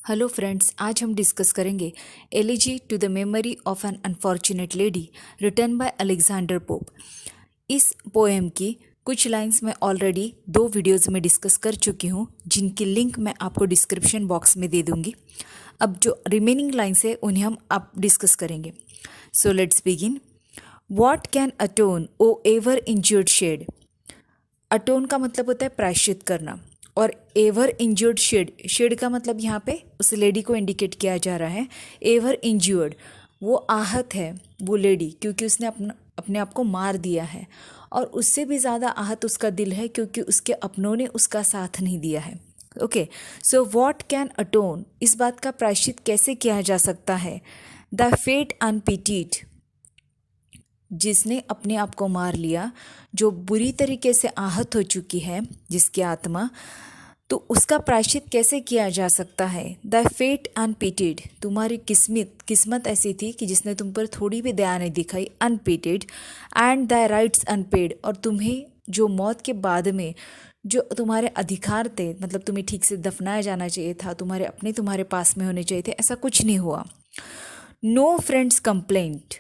Hello friends, आज हम discuss करेंगे elegy to the memory of an unfortunate lady written by Alexander Pope. इस poem की कुछ लाइंस मैं ऑलरेडी 2 वीडियोज़ में डिस्कस कर चुकी हूँ, जिनकी लिंक मैं आपको डिस्क्रिप्शन बॉक्स में दे दूँगी। अब जो रिमेनिंग लाइन्स है उन्हें हम अब डिस्कस करेंगे। So let's begin. What can atone o ever injured shade. Atone का मतलब होता है प्रायश्चित करना, और एवर इंज्योर्ड शेड, शेड का मतलब यहाँ पे उस लेडी को इंडिकेट किया जा रहा है। एवर इंज्योर्ड, वो आहत है वो लेडी, क्योंकि उसने अपने आप को मार दिया है, और उससे भी ज़्यादा आहत उसका दिल है क्योंकि उसके अपनों ने उसका साथ नहीं दिया है। ओके, सो व्हाट कैन अटोन, इस बात का प्रायश्चित कैसे किया जा सकता है। द फेट अनपिटीड, जिसने अपने आप को मार लिया, जो बुरी तरीके से आहत हो चुकी है जिसकी आत्मा, तो उसका प्रायश्चित कैसे किया जा सकता है। द फेट अनपिटेड, तुम्हारी किस्मत ऐसी थी कि जिसने तुम पर थोड़ी भी दया नहीं दिखाई, अनपिटेड। एंड द राइट्स अनपेड, और तुम्हें जो मौत के बाद में जो तुम्हारे अधिकार थे, मतलब तुम्हें ठीक से दफनाया जाना चाहिए था, तुम्हारे अपने तुम्हारे पास में होने चाहिए थे, ऐसा कुछ नहीं हुआ। नो फ्रेंड्स कंप्लेंट,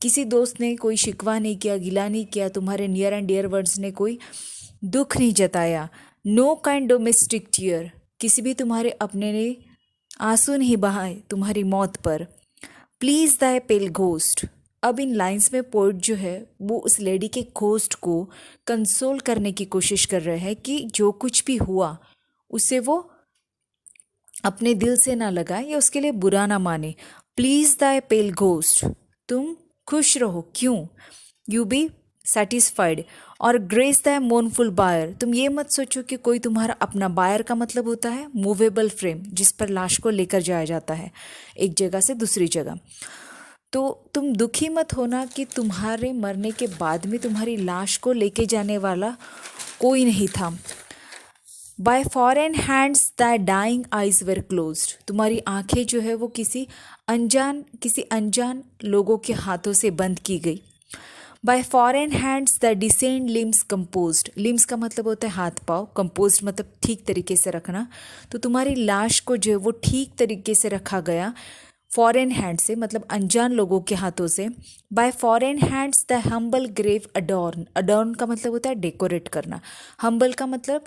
किसी दोस्त ने कोई शिकवा नहीं किया, गिला नहीं किया, तुम्हारे नियर एंड डियर वर्ड्स ने कोई दुख नहीं जताया। नो काइंड डोमेस्टिक टीयर, किसी भी तुम्हारे अपने ने आंसू नहीं बहाए तुम्हारी मौत पर। प्लीज दाई पेल घोस्ट, अब इन लाइंस में पोइट जो है वो उस लेडी के घोस्ट को कंसोल करने की कोशिश कर रहे हैं कि जो कुछ भी हुआ उसे वो अपने दिल से ना लगाए या उसके लिए बुरा ना माने। प्लीज दाई पेल घोस्ट, तुम खुश रहो, क्यों, यू बी सेटिस्फाइड। और ग्रेस द मोनफुल बायर, तुम ये मत सोचो कि कोई तुम्हारा अपना, बायर का मतलब होता है मूवेबल फ्रेम, जिस पर लाश को लेकर जाया जाता है एक जगह से दूसरी जगह। तो तुम दुखी मत होना कि तुम्हारे मरने के बाद में तुम्हारी लाश को लेके जाने वाला कोई नहीं था। By foreign hands the dying eyes were closed, तुम्हारी आंखें जो है वो किसी अनजान लोगों के हाथों से बंद की गई। Bye foreign hands the descend limbs composed, limbs का मतलब होता है हाथ पाँव, कंपोज्ड मतलब ठीक तरीके से रखना, तो तुम्हारी लाश को जो है वो ठीक तरीके से रखा गया फॉरेन हैंड से, मतलब अनजान लोगों के हाथों से। By foreign hands the humble grave adorn, adorn का मतलब होता है डेकोरेट करना, हम्बल का मतलब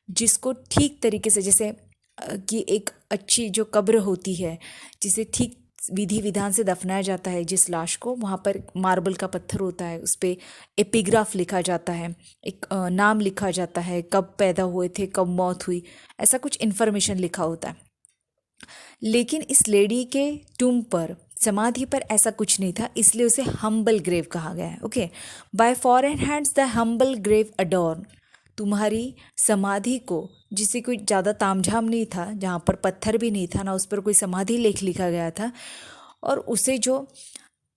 जिसको ठीक तरीके से, जैसे कि एक अच्छी जो कब्र होती है जिसे ठीक विधि विधान से दफनाया जाता है जिस लाश को, वहाँ पर मार्बल का पत्थर होता है, उस पर एपिग्राफ लिखा जाता है, एक नाम लिखा जाता है, कब पैदा हुए थे, कब मौत हुई, ऐसा कुछ इन्फॉर्मेशन लिखा होता है। लेकिन इस लेडी के टूम पर, समाधि पर ऐसा कुछ नहीं था, इसलिए उसे हम्बल ग्रेव कहा गया है। Okay, by foreign hands the humble grave adorn, तुम्हारी समाधि को, जिसे कोई ज़्यादा तामझाम नहीं था, जहाँ पर पत्थर भी नहीं था ना, उस पर कोई समाधि लेख लिखा गया था, और उसे जो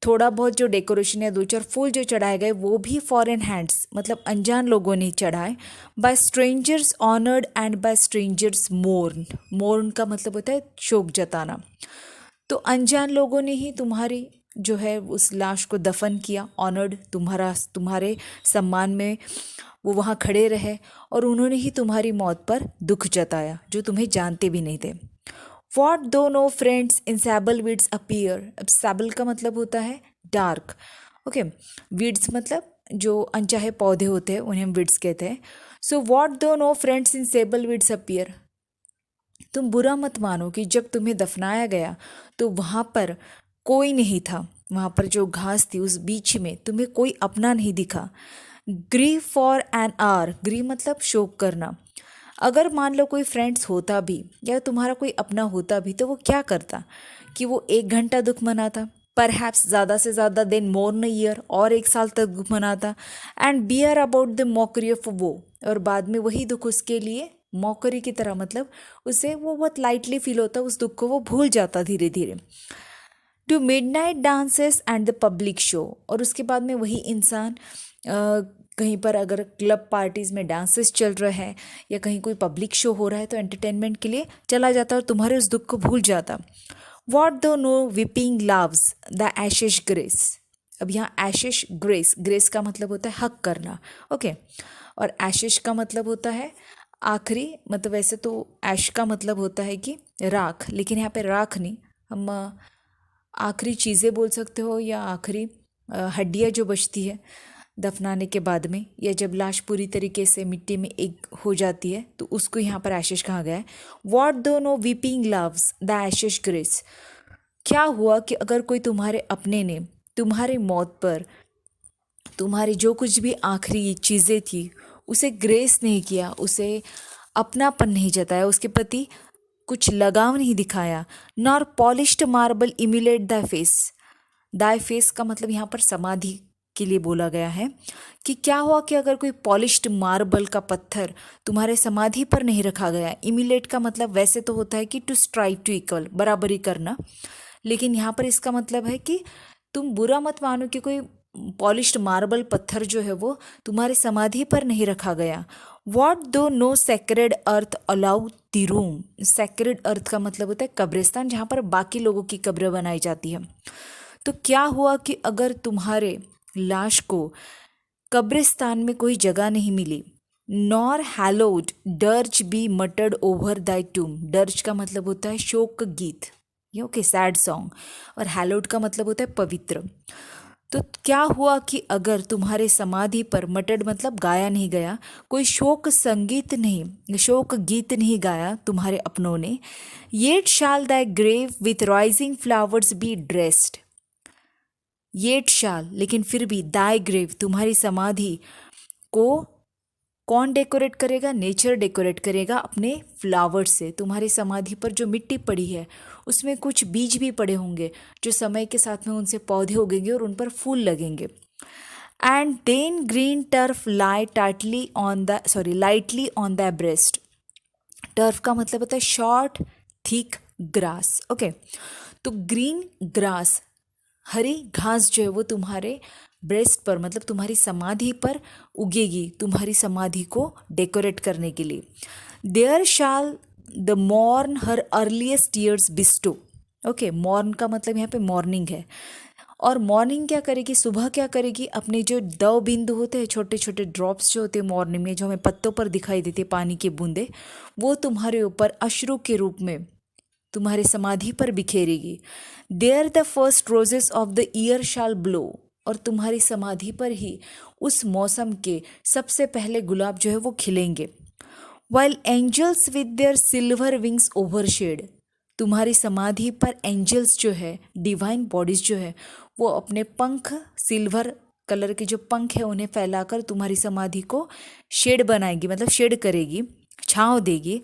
थोड़ा बहुत जो डेकोरेशन या 2-4 फूल जो चढ़ाए गए वो भी फॉरेन हैंड्स, मतलब अनजान लोगों ने चढ़ाए। By strangers honoured and by strangers mourn, mourn का मतलब होता है शोक जताना, तो अनजान लोगों ने ही तुम्हारी जो है उस लाश को दफन किया, ऑनर्ड, तुम्हारे सम्मान में वो वहाँ खड़े रहे, और उन्होंने ही तुम्हारी मौत पर दुख जताया जो तुम्हें जानते भी नहीं थे। What though no friends in sable weeds appear, अब सैबल का मतलब होता है डार्क, ओके, वीड्स मतलब जो अनचाहे पौधे होते हैं उन्हें हम वीड्स कहते हैं। So what though no friends in sable weeds appear, तुम बुरा मत मानो कि जब तुम्हें दफनाया गया तो वहाँ पर कोई नहीं था, वहाँ पर जो घास थी उस बीच में तुम्हें कोई अपना नहीं दिखा। Grieve for an hour, grieve मतलब शोक करना, अगर मान लो कोई फ्रेंड्स होता भी या तुम्हारा कोई अपना होता भी तो वो क्या करता कि वो 1 घंटा दुख मनाता, परहैप्स ज़्यादा से ज़्यादा देन मोर न ईयर, और 1 साल तक दुख मनाता, and bear about the mockery of woe, और बाद में वही दुख उसके लिए मॉकरी की तरह, मतलब उसे वो बहुत लाइटली फील होता, उस दुख को वो भूल जाता धीरे धीरे। To midnight dances and the public show, और उसके बाद में वही इंसान कहीं पर अगर क्लब पार्टीज़ में डांसेस चल रहे हैं या कहीं कोई पब्लिक शो हो रहा है तो एंटरटेनमेंट के लिए चला जाता और तुम्हारे उस दुख को भूल जाता। What though no weeping loves the ashes grace, अब यहाँ एशेश ग्रेस, ग्रेस का मतलब होता है हक करना, ओके, और एशेश का मतलब होता है आखिरी मतलब वैसे तो ऐश का मतलब होता है कि राख, लेकिन यहाँ पे राख नहीं, हम आखिरी चीज़ें बोल सकते हो या आखिरी हड्डियाँ जो बचती है दफनाने के बाद में, या जब लाश पूरी तरीके से मिट्टी में एक हो जाती है तो उसको यहाँ पर एशेस कहा गया है। What though no weeping loves the ashes grace. क्या हुआ कि अगर कोई तुम्हारे अपने ने तुम्हारे मौत पर तुम्हारी जो कुछ भी आखिरी चीज़ें थी उसे ग्रेस नहीं किया, उसे अपनापन नहीं जताया, उसके प्रति कुछ लगाव नहीं दिखाया। Nor polished marble emulate the face. Thy face का मतलब यहाँ पर समाधि के लिए बोला गया है कि क्या हुआ कि अगर कोई पॉलिश्ड मार्बल का पत्थर तुम्हारे समाधि पर नहीं रखा गया। इम्यूलेट का मतलब वैसे तो होता है कि टू स्ट्राइव टू इक्वल, बराबरी करना, लेकिन यहाँ पर इसका मतलब है कि तुम बुरा मत मानो कि कोई पॉलिश्ड मार्बल पत्थर जो है वो तुम्हारे समाधि पर नहीं रखा गया। What though no sacred earth allow the room. Sacred earth का मतलब होता है कब्रिस्तान, जहाँ पर बाकी लोगों की कब्रें बनाई जाती है। तो क्या हुआ कि अगर तुम्हारे लाश को कब्रिस्तान में कोई जगह नहीं मिली। Nor hallowed dirge be muttered over thy tomb. Dirge का मतलब होता है शोक गीत, ये ओके, सैड सॉन्ग, और हैलोड का मतलब होता है पवित्र। तो क्या हुआ कि अगर तुम्हारे समाधि पर मटर्ड मतलब गाया नहीं गया, कोई शोक संगीत नहीं, शोक गीत नहीं गाया तुम्हारे अपनों ने। Yet shall thy grave with rising flowers be dressed. Yet shall, लेकिन फिर भी, दाई ग्रेव तुम्हारी समाधि को कौन डेकोरेट करेगा? नेचर डेकोरेट करेगा अपने फ्लावर से। तुम्हारी समाधि पर जो मिट्टी पड़ी है उसमें कुछ बीज भी पड़े होंगे जो समय के साथ में उनसे पौधे उगेंगे और उन पर फूल लगेंगे। And then green turf lightly on the breast. Turf का मतलब होता है शॉर्ट थिक ग्रास, ओके। तो ग्रीन ग्रास, हरी घास जो है वो तुम्हारे ब्रेस्ट पर मतलब तुम्हारी समाधि पर उगेगी, तुम्हारी समाधि को डेकोरेट करने के लिए। There shall the morn her earliest years bestow. Okay, morn का मतलब यहाँ पे मॉर्निंग है, और मॉर्निंग क्या करेगी, सुबह क्या करेगी, अपने जो दव बिंदु होते हैं, छोटे छोटे ड्रॉप्स जो होते हैं मॉर्निंग में, जो हमें पत्तों पर दिखाई देते पानी की बूंदे, वो तुम्हारे ऊपर अश्रु के रूप में तुम्हारी समाधि पर बिखेरेगी। There the first roses of the year shall blow. और तुम्हारी समाधि पर ही उस मौसम के सबसे पहले गुलाब जो है वो खिलेंगे। While angels with their silver wings overshade. तुम्हारी समाधि पर एंजल्स जो है, डिवाइन बॉडीज जो है, वो अपने पंख, सिल्वर कलर के जो पंख है उन्हें फैलाकर तुम्हारी समाधि को शेड बनाएगी, मतलब शेड करेगी, छाँव देगी।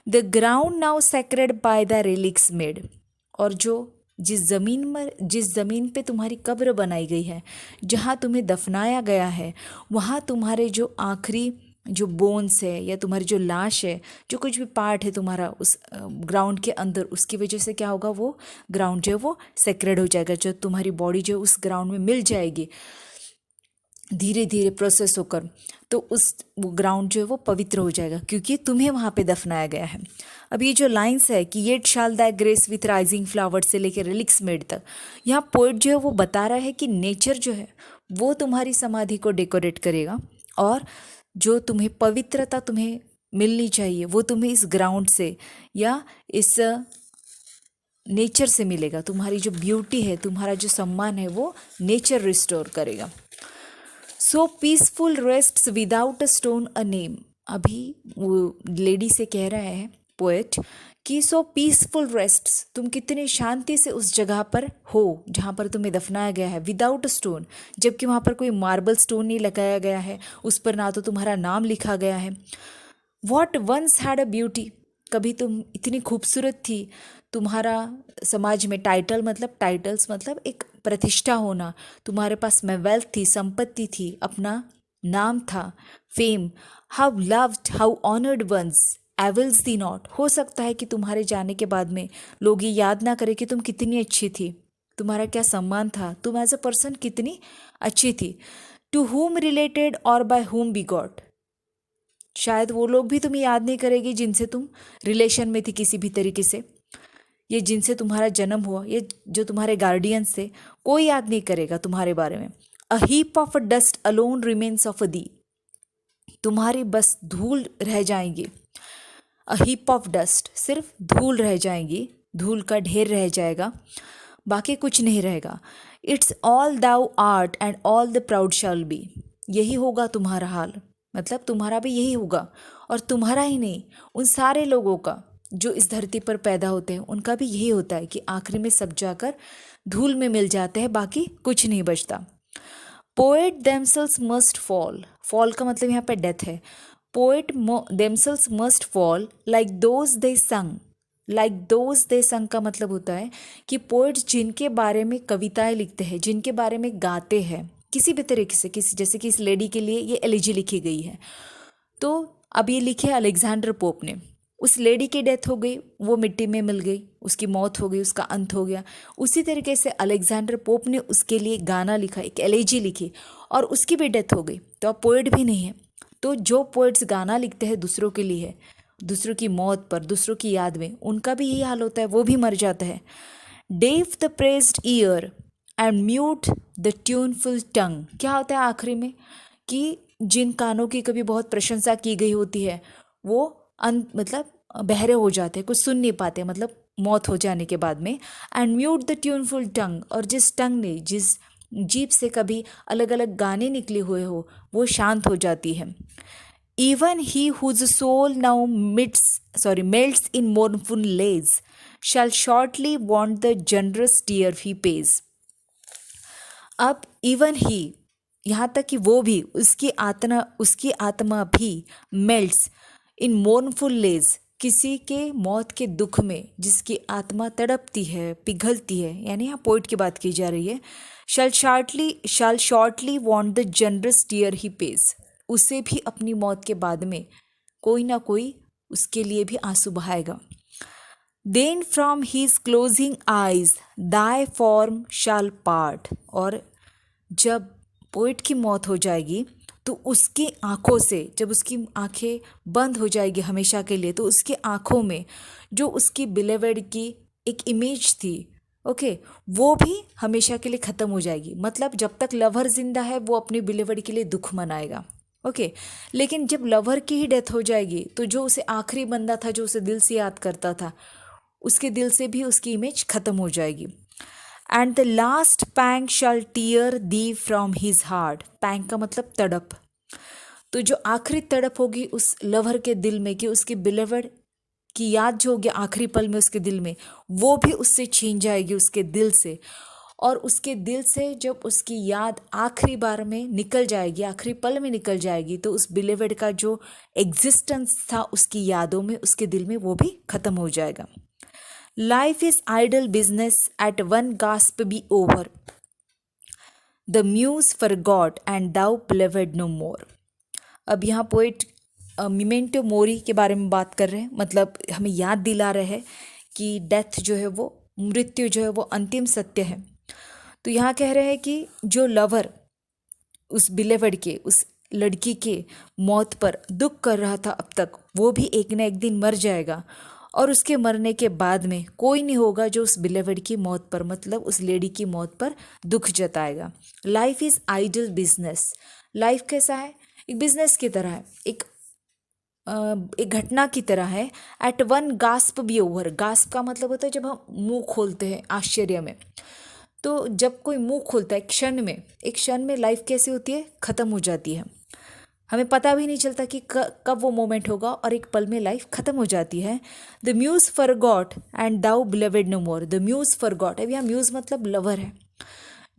The ground now sacred by the relics made. और जो जिस ज़मीन पे तुम्हारी कब्र बनाई गई है, जहाँ तुम्हें दफनाया गया है, वहाँ तुम्हारे जो आखिरी जो बोन्स है या तुम्हारी जो लाश है, जो कुछ भी पार्ट है तुम्हारा उस ग्राउंड के अंदर, उसकी वजह से क्या होगा, वो ग्राउंड जो है वो सेक्रेड हो जाएगा। जो तुम्हारी बॉडी जो है उस ग्राउंड में मिल जाएगी धीरे धीरे प्रोसेस होकर, तो उस वो ग्राउंड जो है वो पवित्र हो जाएगा क्योंकि तुम्हें वहाँ पे दफनाया गया है। अब ये जो लाइंस है कि yet shall that grace with rising flower से लेकर रिलिक्स मेड तक, यहाँ पोएट जो है वो बता रहा है कि नेचर जो है वो तुम्हारी समाधि को डेकोरेट करेगा, और जो तुम्हें पवित्रता तुम्हें मिलनी चाहिए वो तुम्हें इस ग्राउंड से या इस नेचर से मिलेगा। तुम्हारी जो ब्यूटी है, तुम्हारा जो सम्मान है, वो नेचर रिस्टोर करेगा। So peaceful rests without a stone a name. अभी वो लेडी से कह रहा है पोएट कि सो पीसफुल रेस्ट्स, तुम कितनी शांति से उस जगह पर हो जहाँ पर तुम्हें दफनाया गया है, विदाउट अ स्टोन, जबकि वहाँ पर कोई मार्बल स्टोन नहीं लगाया गया है, उस पर ना तो तुम्हारा नाम लिखा गया है। What once had a beauty, कभी तुम इतनी खूबसूरत थी, तुम्हारा समाज में टाइटल्स मतलब एक प्रतिष्ठा होना, तुम्हारे पास में वेल्थ थी, संपत्ति थी, अपना नाम था, fame. How loved how honoured once avails thee not. हो सकता है कि तुम्हारे जाने के बाद में लोग ये याद ना करें कि तुम कितनी अच्छी थी, तुम्हारा क्या सम्मान था, तुम एज अ पर्सन कितनी अच्छी थी। टू हुम रिलेटेड और बाय हुम बी गॉट, शायद वो लोग भी तुम्हें याद नहीं करेंगे जिनसे तुम रिलेशन में थी किसी भी तरीके से, ये जिनसे तुम्हारा जन्म हुआ, ये जो तुम्हारे गार्डियंस थे, कोई याद नहीं करेगा तुम्हारे बारे में। A heap of a dust alone remains of a thee, तुम्हारी बस धूल रह जाएंगी, अ हीप ऑफ डस्ट, सिर्फ धूल रह जाएंगी, धूल का ढेर रह जाएगा, बाकी कुछ नहीं रहेगा। It's all thou art and all the proud shall be, यही होगा तुम्हारा हाल, मतलब तुम्हारा भी यही होगा, और तुम्हारा ही नहीं, उन सारे लोगों का जो इस धरती पर पैदा होते हैं उनका भी यही होता है कि आखिर में सब जाकर धूल में मिल जाते हैं, बाकी कुछ नहीं बचता। Poets themselves must fall, fall का मतलब यहाँ पे डेथ है। Poets themselves must fall like those they sung, like those they संग का मतलब होता है कि पोएट्स जिनके बारे में कविताएं लिखते हैं, जिनके बारे में गाते हैं किसी भी तरीके से, किसी जैसे कि इस लेडी के लिए ये एलिजी लिखी गई है, तो अब ये लिखे अलेक्जेंडर पोप ने, उस लेडी की डेथ हो गई, वो मिट्टी में मिल गई, उसकी मौत हो गई, उसका अंत हो गया। उसी तरीके से अलेक्जेंडर पोप ने उसके लिए गाना लिखा, एक एलेजी लिखी, और उसकी भी डेथ हो गई, तो अब पोएट भी नहीं है। तो जो पोएट्स गाना लिखते हैं दूसरों के लिए, दूसरों की मौत पर, दूसरों की याद में, उनका भी यही हाल होता है, वो भी मर जाता है। Deaf the praised ear and mute the tuneful tongue, क्या होता है आखिरी में कि जिन कानों की कभी बहुत प्रशंसा की गई होती है वो मतलब बहरे हो जाते हैं, कुछ सुन नहीं पाते, मतलब मौत हो जाने के बाद में। एंड म्यूट द ट्यूनफुल टंग, और जिस टंग ने, जिस जीभ से कभी अलग अलग गाने निकले हुए हो, वो शांत हो जाती है। Even he whose soul now melts in mournful lays shall shortly want the generous tear he pays। अब इवन ही, यहाँ तक कि वो भी, उसकी आत्मा भी मेल्ट्स इन मोurnful lays, किसी के मौत के दुख में जिसकी आत्मा तड़पती है, पिघलती है, यानी यहाँ पोइट की बात की जा रही है। shall shortly want the generous tear he pays, उसे भी अपनी मौत के बाद में कोई ना कोई उसके लिए भी आंसू बहाएगा। Then from his closing eyes thy form shall part, और जब पोइट की मौत हो जाएगी तो उसकी आँखों से, जब उसकी आँखें बंद हो जाएगी हमेशा के लिए, तो उसकी आँखों में जो उसकी बिलेवेड की एक इमेज थी, ओके, वो भी हमेशा के लिए ख़त्म हो जाएगी। मतलब जब तक लवर जिंदा है वो अपनी बिलेवेड के लिए दुख मनाएगा, ओके, लेकिन जब लवर की ही डेथ हो जाएगी तो जो उसे आखिरी बंदा था, जो उसे दिल से याद करता था, उसके दिल से भी उसकी इमेज ख़त्म हो जाएगी। And the last pang shall tear thee from his heart, pang का मतलब तड़प, तो जो आखिरी तड़प होगी उस लवर के दिल में कि उसकी बिलेवेड की याद जो होगी आखिरी पल में उसके दिल में, वो भी उससे छीन जाएगी उसके दिल से। और उसके दिल से जब उसकी याद आखिरी बार में निकल जाएगी, आखिरी पल में निकल जाएगी, तो उस बिलेवेड का जो एग्जिस्टेंस था उसकी यादों में, उसके दिल में, वो भी ख़त्म हो जाएगा। Life is idle business, at one gasp be over. The muse forgot and thou beloved no more. अब यहाँ पोइट मिमेंटो मोरी के बारे में बात कर रहे हैं, मतलब हमें याद दिला रहे हैं कि डेथ जो है वो, मृत्यु जो है वो अंतिम सत्य है। तो यहाँ कह रहे हैं कि जो लवर उस बिलेवड के, उस लड़की के मौत पर दुख कर रहा था अब तक, वो भी एक न एक दिन मर जाएगा, और उसके मरने के बाद में कोई नहीं होगा जो उस बिलेवड की मौत पर, मतलब उस लेडी की मौत पर दुख जताएगा। Life is idle business, life कैसा है, एक बिजनेस की तरह है, एक घटना की तरह है। At one gasp be over, gasp का मतलब होता है जब हम मुंह खोलते हैं आश्चर्य में, तो जब कोई मुंह खोलता है एक क्षण में लाइफ कैसी होती है, ख़त्म हो जाती है, हमें पता भी नहीं चलता कि कब वो मोमेंट होगा, और एक पल में लाइफ ख़त्म हो जाती है। The muse forgot and thou beloved no more, the muse forgot, अब यहाँ म्यूज़ मतलब लवर है,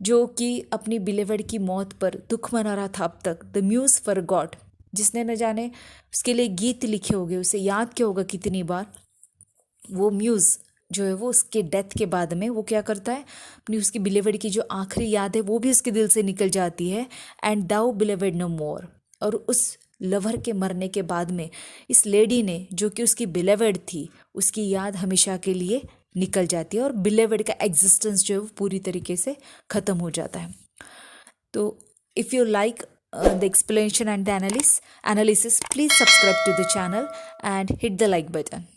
जो कि अपनी बिलेवेड की मौत पर दुख मना रहा था अब तक। द म्यूज़ फॉरगॉट, जिसने न जाने उसके लिए गीत लिखे होंगे, उसे याद क्या होगा कितनी बार, वो म्यूज़ जो है वो उसके डेथ के बाद में वो क्या करता है, अपनी उसकी बिलेवेड की जो आखिरी याद है वो भी उसके दिल से निकल जाती है। एंड दाउ बिलेवेड नो मोर, और उस लवर के मरने के बाद में इस लेडी ने, जो कि उसकी बिलेवेड थी, उसकी याद हमेशा के लिए निकल जाती है, और बिलेवेड का एग्जिस्टेंस जो है वो पूरी तरीके से ख़त्म हो जाता है। तो if you like the explanation and the analysis, please subscribe to the channel and hit the like button.